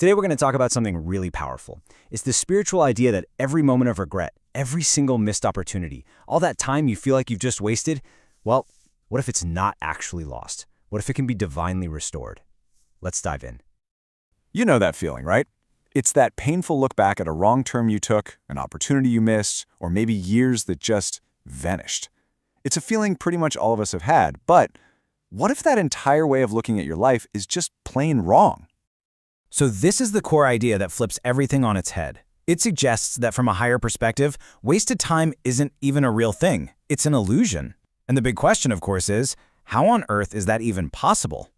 Today we're going to talk about something really powerful. It's the spiritual idea that every moment of regret, every single missed opportunity, all that time you feel like you've just wasted, well, what if it's not actually lost? What if it can be divinely restored? Let's dive in. You know that feeling, right? It's that painful look back at a wrong turn you took, an opportunity you missed, or maybe years that just vanished. It's a feeling pretty much all of us have had, but what if that entire way of looking at your life is just plain wrong? So this is the core idea that flips everything on its head. It suggests that from a higher perspective, wasted time isn't even a real thing. It's an illusion. And the big question, of course, is, how on earth is that even possible?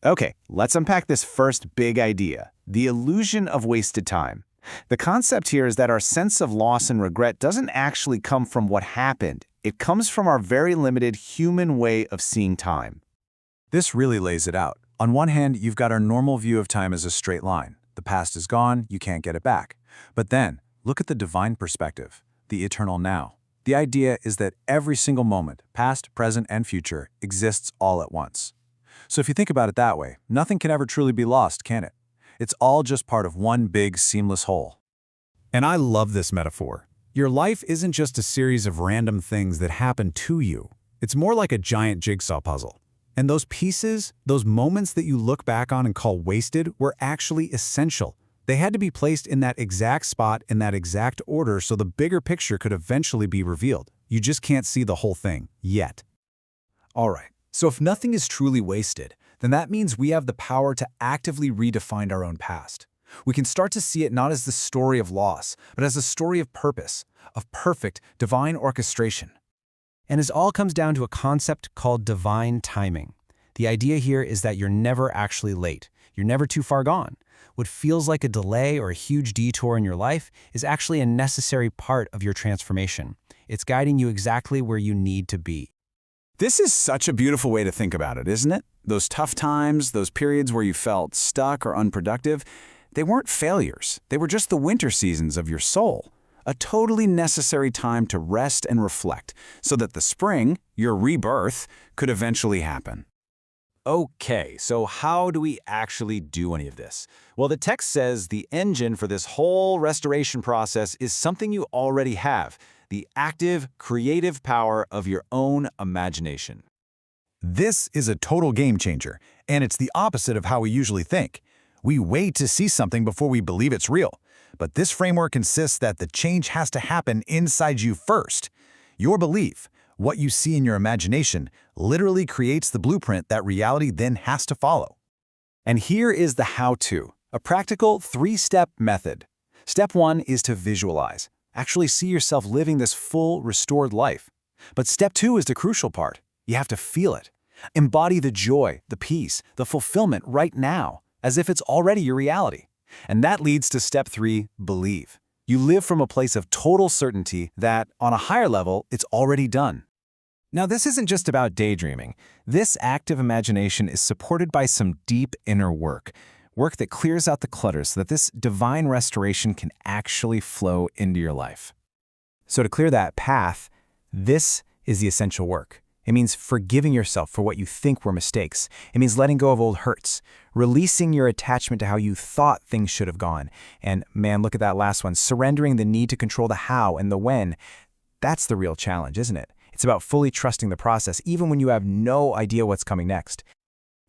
Okay, let's unpack this first big idea, the illusion of wasted time. The concept here is that our sense of loss and regret doesn't actually come from what happened. It comes from our very limited human way of seeing time. This really lays it out. On one hand, you've got our normal view of time as a straight line. The past is gone, you can't get it back. But then, look at the divine perspective, the eternal now. The idea is that every single moment, past, present, and future, exists all at once. So if you think about it that way, nothing can ever truly be lost, can it? It's all just part of one big, seamless whole. And I love this metaphor. Your life isn't just a series of random things that happen to you. It's more like a giant jigsaw puzzle. And those pieces, those moments that you look back on and call wasted, were actually essential. They had to be placed in that exact spot in that exact order so the bigger picture could eventually be revealed. You just can't see the whole thing yet. All right, so if nothing is truly wasted, then that means we have the power to actively redefine our own past. We can start to see it not as the story of loss, but as a story of purpose, of perfect, divine orchestration. And it all comes down to a concept called divine timing. The idea here is that you're never actually late. You're never too far gone. What feels like a delay or a huge detour in your life is actually a necessary part of your transformation. It's guiding you exactly where you need to be. This is such a beautiful way to think about it, isn't it? Those tough times, those periods where you felt stuck or unproductive, they weren't failures. They were just the winter seasons of your soul. A totally necessary time to rest and reflect, so that the spring, your rebirth, could eventually happen. Okay, so how do we actually do any of this? Well, the text says the engine for this whole restoration process is something you already have, the active, creative power of your own imagination. This is a total game changer, and it's the opposite of how we usually think. We wait to see something before we believe it's real. But this framework insists that the change has to happen inside you first. Your belief, what you see in your imagination, literally creates the blueprint that reality then has to follow. And here is the how-to, a practical 3-step method. Step 1 is to visualize. Actually see yourself living this full, restored life. But step 2 is the crucial part. You have to feel it. Embody the joy, the peace, the fulfillment right now, as if it's already your reality. And that leads to step 3, believe. You live from a place of total certainty that, on a higher level, it's already done. Now, this isn't just about daydreaming. This active imagination is supported by some deep inner work that clears out the clutter so that this divine restoration can actually flow into your life. So to clear that path, this is the essential work. It means forgiving yourself for what you think were mistakes. It means letting go of old hurts, releasing your attachment to how you thought things should have gone. And man, look at that last one, surrendering the need to control the how and the when. That's the real challenge, isn't it? It's about fully trusting the process, even when you have no idea what's coming next.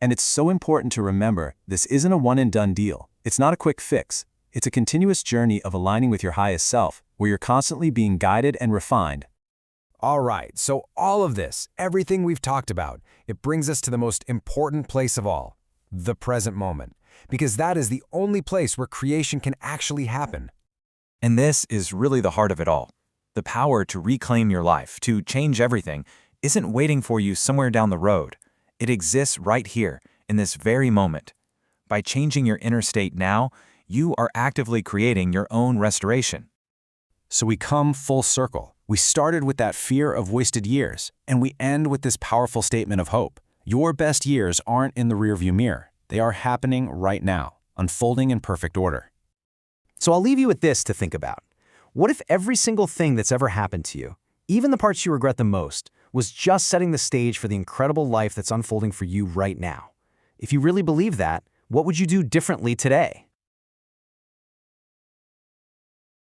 And it's so important to remember, this isn't a one-and-done deal. It's not a quick fix. It's a continuous journey of aligning with your highest self, where you're constantly being guided and refined. All right, so all of this, everything we've talked about, it brings us to the most important place of all, the present moment. Because that is the only place where creation can actually happen. And this is really the heart of it all. The power to reclaim your life, to change everything, isn't waiting for you somewhere down the road. It exists right here, in this very moment. By changing your inner state now, you are actively creating your own restoration. So we come full circle. We started with that fear of wasted years, and we end with this powerful statement of hope. Your best years aren't in the rearview mirror. They are happening right now, unfolding in perfect order. So I'll leave you with this to think about. What if every single thing that's ever happened to you, even the parts you regret the most, was just setting the stage for the incredible life that's unfolding for you right now? If you really believe that, what would you do differently today?